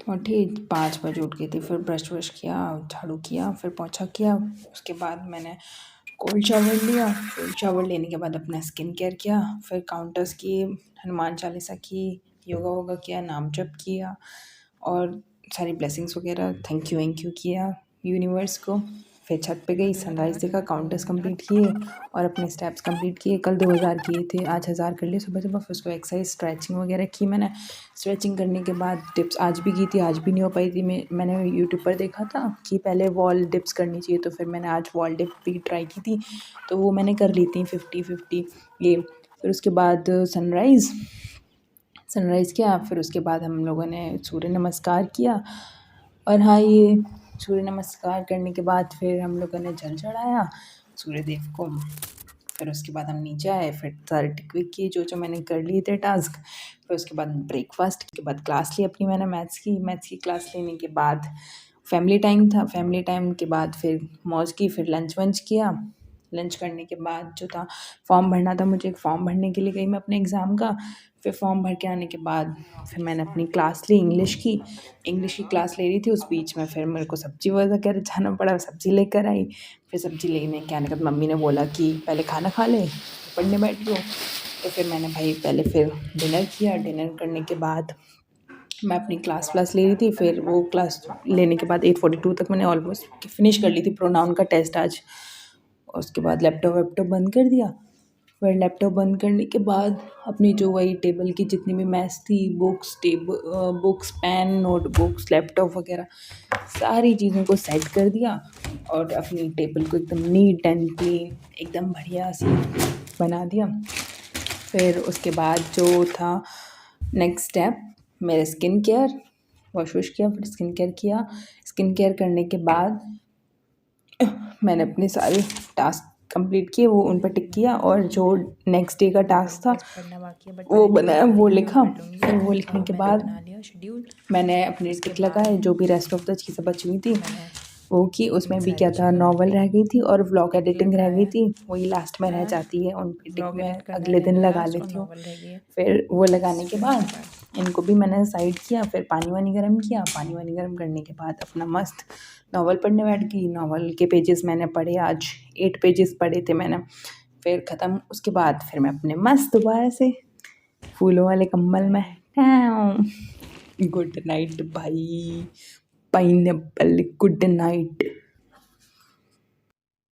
उठी 5 बजे उठ गई थी। फिर ब्रश वश किया, झाड़ू किया, फिर पोछा किया। उसके बाद मैंने कोल्ड शावर लिया। कोल्ड शावर लेने के बाद अपना स्किन केयर किया। फिर काउंटर्स किए, हनुमान चालीसा की, योगा वोगा किया, नाम जप किया और सारी ब्लेसिंग्स वगैरह थैंक यू किया यूनिवर्स को। फिर छत पे गई, सनराइज़ देखा, काउंटर्स कंप्लीट किए और अपने स्टेप्स कंप्लीट किए। कल 2000 किए थे, आज 1000 कर लिए सुबह सुबह। फिर उसको एक्सरसाइज स्ट्रेचिंग वगैरह की मैंने। स्ट्रेचिंग करने के बाद डिप्स आज भी की थी, आज भी नहीं हो पाई थी। मैंने यूट्यूब पर देखा था कि पहले वॉल डिप्स करनी चाहिए, तो फिर मैंने आज वॉल डिप भी ट्राई की थी, तो वो मैंने कर ली थी 50-50 ये। फिर उसके बाद सनराइज़ किया। फिर उसके बाद हम लोगों ने सूर्य नमस्कार किया। और हाँ, ये सूर्य नमस्कार करने के बाद फिर हम लोगों ने जल चढ़ाया सूर्य देव को। फिर उसके बाद हम नीचे आए, फिर सारे टिक किए जो मैंने कर लिए थे टास्क। फिर उसके बाद ब्रेकफास्ट के बाद क्लास ली अपनी मैंने मैथ्स की क्लास लेने के बाद फैमिली टाइम था। फैमिली टाइम के बाद फिर मौज की, फिर लंच वंच किया। लंच करने के बाद जो था फॉर्म भरना था मुझे, एक फॉर्म भरने के लिए गई मैं अपने एग्ज़ाम का। फिर फॉर्म भर के आने के बाद फिर मैंने अपनी क्लास ली इंग्लिश की क्लास ले रही थी। उस बीच में फिर मेरे को सब्ज़ी वगैरह जाना पड़ा, सब्ज़ी लेकर आई। फिर सब्ज़ी लेने के आने के बाद मम्मी ने बोला कि पहले खाना खा ले, पढ़ने बैठ लो। तो फिर मैंने भाई पहले फिर डिनर किया। डिनर करने के बाद मैं अपनी क्लास ले रही थी। फिर वो क्लास लेने के बाद 8:42 तक मैंने ऑलमोस्ट फिनिश कर ली थी प्रोनाउन का टेस्ट आज। उसके बाद लैपटॉप वैपटॉप बंद कर दिया। फिर लैपटॉप बंद करने के बाद अपनी जो वही टेबल की जितनी भी मैथ्स थी, बुक्स, पेन, नोटबुक्स, लैपटॉप वगैरह सारी चीज़ों को सेट कर दिया और अपनी टेबल को एकदम नीट एंड क्लीन एकदम बढ़िया सी बना दिया। फिर उसके बाद जो था नेक्स्ट स्टेप मेरा स्किन केयर, वॉश वॉश किया, फिर स्किन केयर किया। स्किन केयर करने के बाद मैंने अपने सारे टास्क कंप्लीट किए, वो उन पर टिक किया और जो नेक्स्ट डे का टास्क था वो बनाया, वो लिखा। फिर वो लिखने के बाद मैंने अपने टिक लगाए, जो भी रेस्ट ऑफ द चीज़ें बची हुई थी वो की। उसमें भी क्या था, नॉवल रह गई थी और व्लॉग एडिटिंग रह गई थी, वही लास्ट में रह जाती है। उन पे टिक मैं अगले दिन लगा लेती हूँ। फिर वो लगाने के बाद इनको भी मैंने साइड किया। फिर पानी वानी गर्म किया। पानी वानी गर्म करने के बाद अपना मस्त नॉवल पढ़ने बैठ गई। नॉवल के पेजेस मैंने पढ़े, आज 8 पेजेस पढ़े थे मैंने। फिर ख़त्म। उसके बाद फिर मैं अपने मस्त दोबारा से फूलों वाले कंबल में गुड नाइट भाई, पाइनएप्पल गुड नाइट।